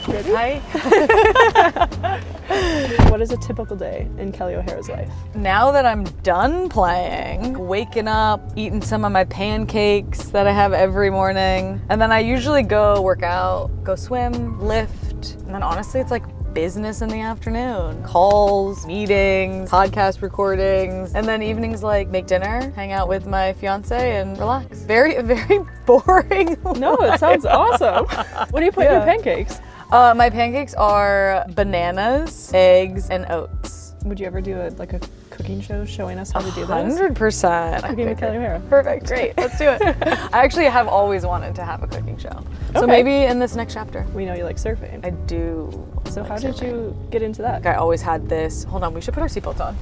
Ready? Hi. What is a typical day in Kelley O'Hara's life? Now that I'm done playing, waking up, eating some of my pancakes that I have every morning, and then I usually go work out, go swim, lift, and then honestly it's like business in the afternoon. Calls, meetings, podcast recordings, and then evenings like make dinner, hang out with my fiance, and relax. Very, very boring. No, it sounds awesome. What do you put in your pancakes? My pancakes are bananas, eggs, and oats. Would you ever do a cooking show showing us how to do this? 100%. Cooking with Kelley O'Hara. Perfect. Great. Let's do it. I actually have always wanted to have a cooking show. So Okay. maybe in this next chapter. We know you like surfing. I do. So like how did surfing. you get into that? I always had this. Hold on, we should put our seatbelts on.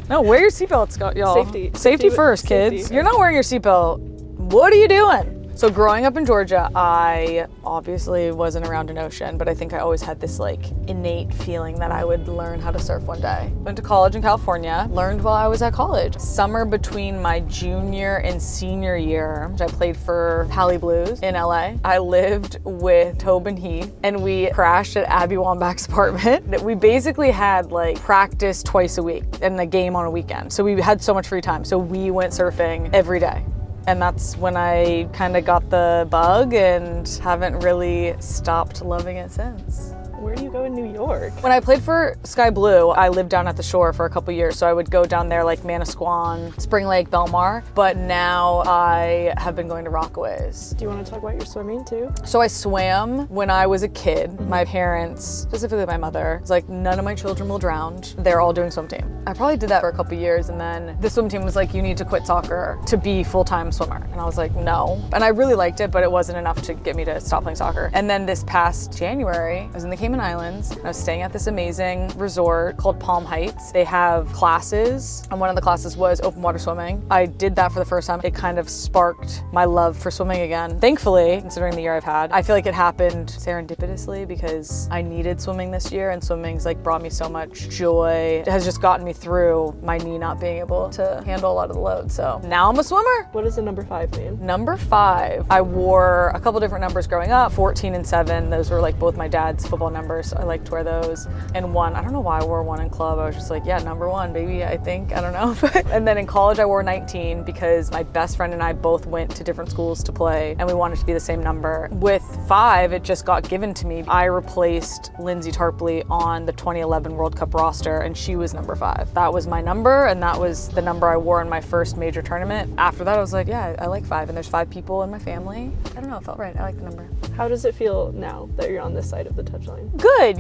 No, wear your seatbelts, y'all. Safety first, kids. Safety. You're not wearing your seatbelt. What are you doing? So growing up in Georgia, I obviously wasn't around an ocean, but I think I always had this innate feeling that I would learn how to surf one day. Went to college in California, learned while I was at college. Summer between my junior and senior year, I played for Pally Blues in LA. I lived with Tobin Heath and we crashed at Abby Wambach's apartment. We basically had practice twice a week and a game on a weekend. So we had so much free time. So we went surfing every day. And that's when I kind of got the bug and haven't really stopped loving it since. Where do you go in New York? When I played for Sky Blue, I lived down at the shore for a couple years, so I would go down there Manasquan, Spring Lake, Belmar, but now I have been going to Rockaways. Do you want to talk about your swimming too? So I swam when I was a kid. My parents, specifically my mother, was like, none of my children will drown. They're all doing swim team. I probably did that for a couple years, and then the swim team was like, you need to quit soccer to be full-time swimmer. And I was like, no. And I really liked it, but it wasn't enough to get me to stop playing soccer. And then this past January, I was in the Cayman Islands, and I was staying at this amazing resort called Palm Heights. They have classes, and one of the classes was open water swimming. I did that for the first time. It kind of sparked my love for swimming again. Thankfully, considering the year I've had, I feel like it happened serendipitously because I needed swimming this year, and swimming's brought me so much joy. It has just gotten me through my knee not being able to handle a lot of the load. So now I'm a swimmer. What does the number 5 mean? Number 5, I wore a couple different numbers growing up, 14 and 7. Those were both my dad's football numbers. So I liked to wear those. And 1, I don't know why I wore 1 in club. I was just yeah, number 1, baby, I think. I don't know. And then in college, I wore 19 because my best friend and I both went to different schools to play, and we wanted to be the same number. With 5, it just got given to me. I replaced Lindsay Tarpley on the 2011 World Cup roster, and she was number 5. That was my number, and that was the number I wore in my first major tournament. After that, I was yeah, I like 5, and there's 5 people in my family. I don't know, it felt right. I like the number. How does it feel now that you're on this side of the touchline? Good,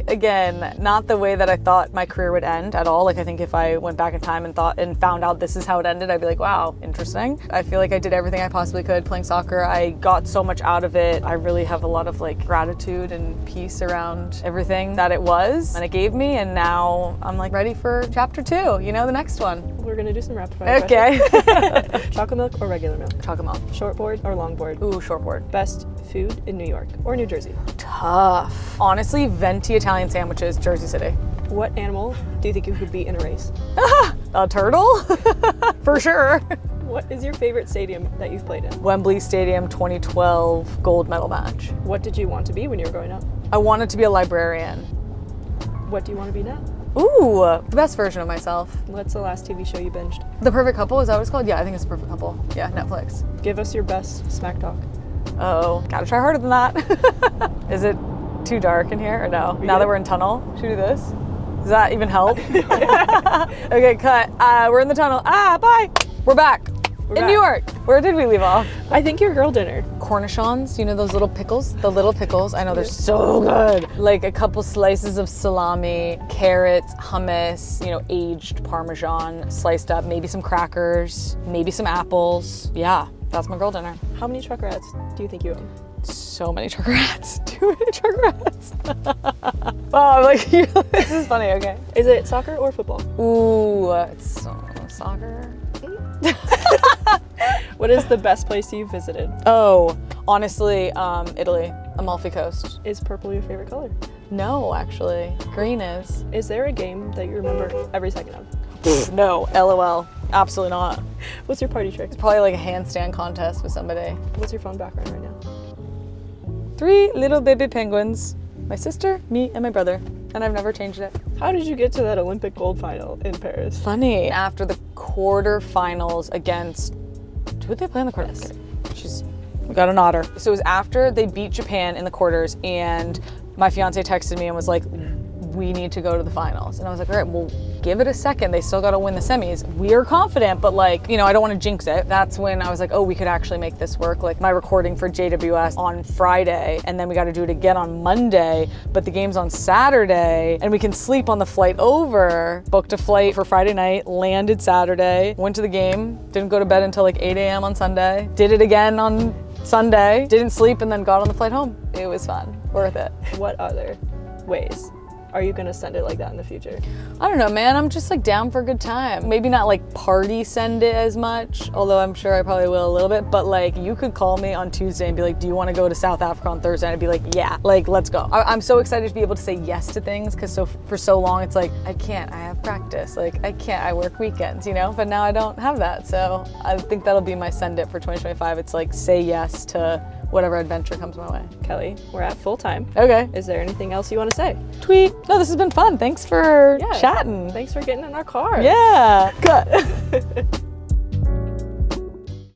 again, not the way that I thought my career would end at all. I think if I went back in time and found out this is how it ended, I'd be wow, interesting. I feel like I did everything I possibly could playing soccer. I got so much out of it. I really have a lot of gratitude and peace around everything that it was and it gave me, and now I'm ready for chapter 2, the next one. We're gonna do some rapid fire Okay. questions. Chocolate milk or regular milk? Chocolate milk. Shortboard or longboard? Ooh, shortboard. Best food in New York or New Jersey? Tough. Honestly, venti Italian sandwiches, Jersey City. What animal do you think you could beat in a race? A turtle? For sure. What is your favorite stadium that you've played in? Wembley Stadium 2012 gold medal match. What did you want to be when you were growing up? I wanted to be a librarian. What do you want to be now? Ooh, the best version of myself. What's the last TV show you binged? The Perfect Couple, is that what it's called? Yeah, I think it's The Perfect Couple. Yeah, Netflix. Give us your best smack talk. Oh, gotta try harder than that. Is it too dark in here or no? Now that we're in tunnel, should we do this? Does that even help? Okay, cut. We're in the tunnel. Bye. We're back. In New York. Where did we leave off? I think your girl dinner. Cornichons, those little pickles? The little pickles, I know they're so good. A couple slices of salami, carrots, hummus, aged Parmesan, sliced up, maybe some crackers, maybe some apples. Yeah, that's my girl dinner. How many truck rats do you think you own? So many truck rats. Too many truck rats. Wow, this is funny, okay. Is it soccer or football? Ooh, it's soccer. What is the best place you've visited? Oh, honestly, Italy, Amalfi Coast. Is purple your favorite color? No, actually, green is. Is there a game that you remember every second of? No, LOL, absolutely not. What's your party trick? It's probably a handstand contest with somebody. What's your phone background right now? 3 little baby penguins. My sister, me, and my brother. And I've never changed it. How did you get to that Olympic gold final in Paris? Funny. After the quarterfinals against, who did they play in the quarters? We got an otter. So it was after they beat Japan in the quarters, and my fiance texted me and was like, we need to go to the finals. And I was like, all right, well, give it a second. They still got to win the semis. We're confident, but like, you know, I don't want to jinx it. That's when I was like, oh, we could actually make this work. Like my recording for JWS on Friday, and then we got to do it again on Monday, but the game's on Saturday, and we can sleep on the flight over. Booked a flight for Friday night, landed Saturday, went to the game, didn't go to bed until like 8 a.m. on Sunday, did it again on Sunday, didn't sleep, and then got on the flight home. It was fun, worth it. What other ways are you gonna send it like that in the future? I don't know, man. I'm just like down for a good time. Maybe not like party send it as much, although I'm sure I probably will a little bit, but like you could call me on Tuesday and be like, do you want to go to South Africa on Thursday? And I'd be like, yeah, like let's go. I'm so excited to be able to say yes to things, because for so long it's like, I can't, I have practice. Like I can't, I work weekends, you know? But now I don't have that. So I think that'll be my send it for 2025. It's like say yes to whatever adventure comes my way. Kelley, we're at full time. Okay. Is there anything else you want to say? Tweet. No, this has been fun. Thanks for chatting. Thanks for getting in our car. Yeah. Good.